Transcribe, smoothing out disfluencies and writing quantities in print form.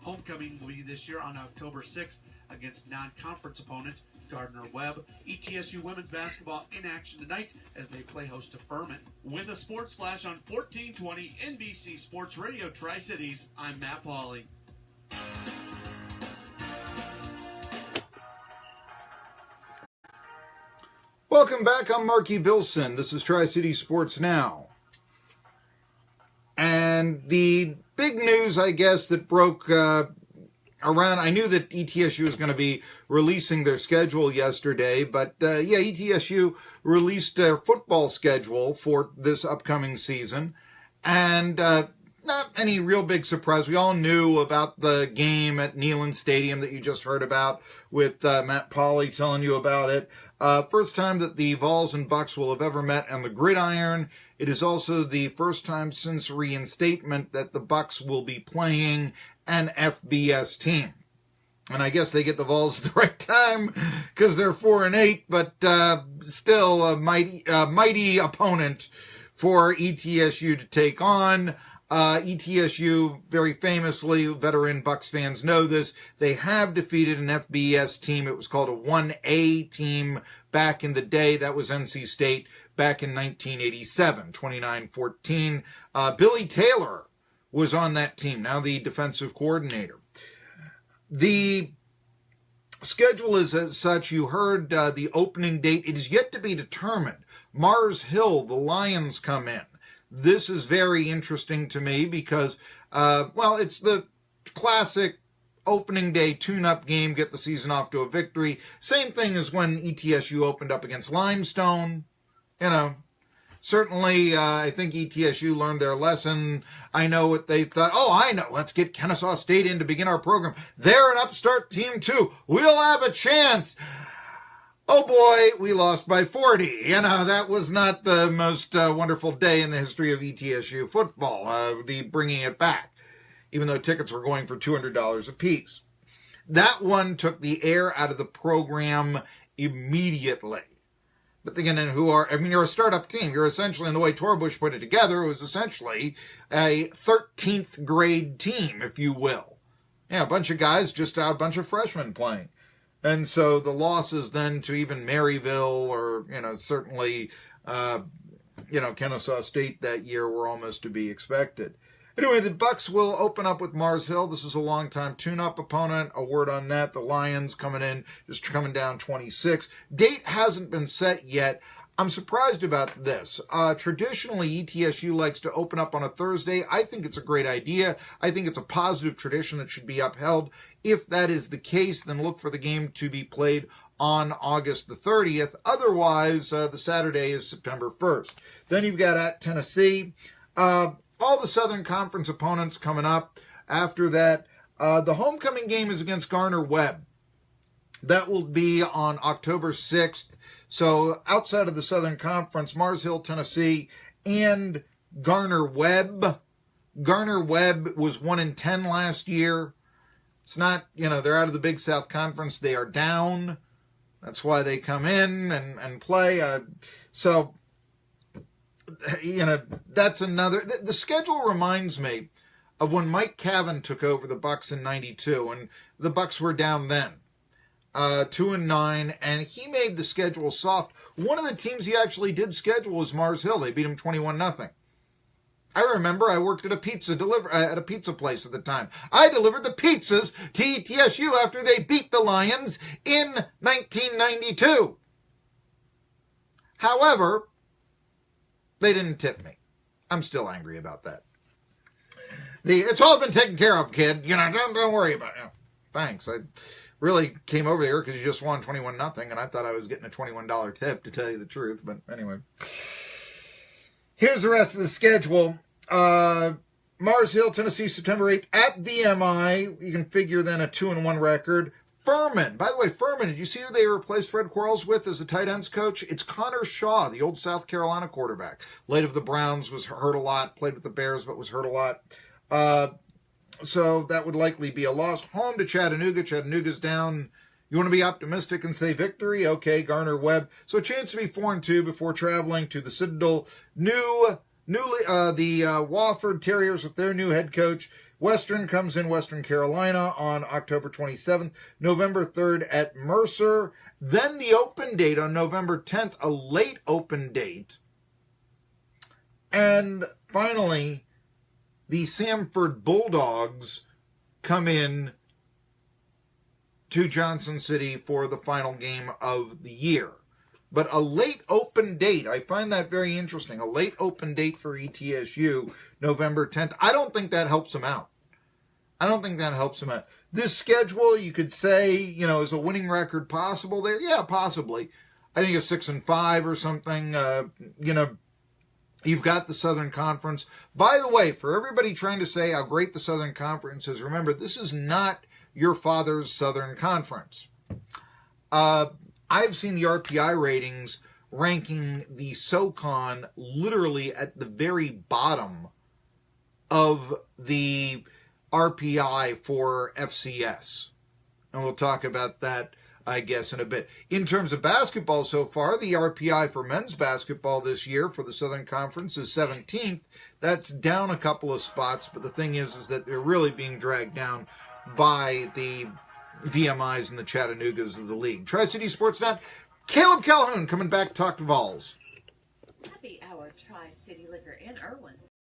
Homecoming will be this year on October 6th against non-conference opponent Gardner-Webb. ETSU women's basketball in action tonight as they play host to Furman. With a sports flash on 1420 NBC Sports Radio Tri-Cities, I'm Matt Pauley. Welcome back. I'm Marky Billson. This is Tri-City Sports Now. And the big news, I guess, that broke around, I knew that ETSU was going to be releasing their schedule yesterday, but ETSU released their football schedule for this upcoming season. And not any real big surprise. We all knew about the game at Neyland Stadium that you just heard about with Matt Pauley telling you about it. First time that the Vols and Bucks will have ever met on the gridiron. It is also the first time since reinstatement that the Bucks will be playing an FBS team. And I guess they get the Vols at the right time because they're 4-8, but still a mighty opponent for ETSU to take on. ETSU, very famously, veteran Bucks fans know this, they have defeated an FBS team. It was called a 1A team back in the day. That was NC State back in 1987, 29-14. Billy Taylor was on that team, now the defensive coordinator. The schedule is as such. You heard the opening date. It is yet to be determined. Mars Hill, the Lions come in. This is very interesting to me because, it's the classic opening day tune-up game, get the season off to a victory. Same thing as when ETSU opened up against Limestone. Certainly, I think ETSU learned their lesson. I know what they thought. Oh, I know. Let's get Kennesaw State in to begin our program. They're an upstart team, too. We'll have a chance. Oh, boy, we lost by 40. That was not the most wonderful day in the history of ETSU football, the bringing it back, even though tickets were going for $200 apiece. That one took the air out of the program immediately. But thinking, you're a startup team. You're essentially, in the way Torbush put it together, it was essentially a 13th grade team, if you will. Yeah, a bunch of guys, just a bunch of freshmen playing. And so the losses then to even Maryville or, certainly, Kennesaw State that year were almost to be expected. Anyway, the Bucks will open up with Mars Hill. This is a long-time tune-up opponent. A word on that. The Lions just coming down 26. Date hasn't been set yet. I'm surprised about this. Traditionally, ETSU likes to open up on a Thursday. I think it's a great idea. I think it's a positive tradition that should be upheld. If that is the case, then look for the game to be played on August the 30th. Otherwise, the Saturday is September 1st. Then you've got at Tennessee. All the Southern Conference opponents coming up. After that, the homecoming game is against Gardner-Webb. That will be on October 6th. So outside of the Southern Conference, Mars Hill, Tennessee, and Gardner-Webb. Gardner-Webb was 1-10 last year. It's not, they're out of the Big South Conference. They are down. That's why they come in and play. That's another. The schedule reminds me of when Mike Cavan took over the Bucks in '92, and the Bucks were down then. 2-9, and he made the schedule soft. One of the teams he actually did schedule was Mars Hill. They beat him 21-0. I remember I worked at a pizza place at the time. I delivered the pizzas to ETSU after they beat the Lions in 1992. However, they didn't tip me. I'm still angry about that. It's all been taken care of, kid. Don't worry about it. Thanks. I really came over there because you just won 21-0, and I thought I was getting a $21 tip, to tell you the truth. But anyway, here's the rest of the schedule. Mars Hill, Tennessee, September 8th at VMI. You can figure then a 2-1 record. Furman. By the way, Furman, did you see who they replaced Fred Quarles with as the tight ends coach? It's Connor Shaw, the old South Carolina quarterback. Late of the Browns, was hurt a lot. Played with the Bears, but was hurt a lot. So that would likely be a loss. Home to Chattanooga. Chattanooga's down. You want to be optimistic and say victory? Okay, Gardner-Webb. So a chance to be 4-2 before traveling to the Citadel. The Wofford Terriers with their new head coach Western comes in Western Carolina on October 27th, November 3rd at Mercer. Then the open date on November 10th, a late open date. And finally, the Samford Bulldogs come in to Johnson City for the final game of the year. But a late open date, I find that very interesting. A late open date for ETSU, November 10th. I don't think that helps them out. This schedule, you could say, is a winning record possible there? Yeah, possibly. I think a 6-5 or something. You've got the Southern Conference. By the way, for everybody trying to say how great the Southern Conference is, remember, this is not your father's Southern Conference. I've seen the RPI ratings ranking the SoCon literally at the very bottom of the RPI for FCS. And we'll talk about that, I guess, in a bit. In terms of basketball so far, the RPI for men's basketball this year for the Southern Conference is 17th. That's down a couple of spots, but the thing is that they're really being dragged down by the VMIs and the Chattanoogas of the league. Tri-City Sports Net, Caleb Calhoun coming back to talk to Vols. Happy Hour Tri-City Liquor in Irwin.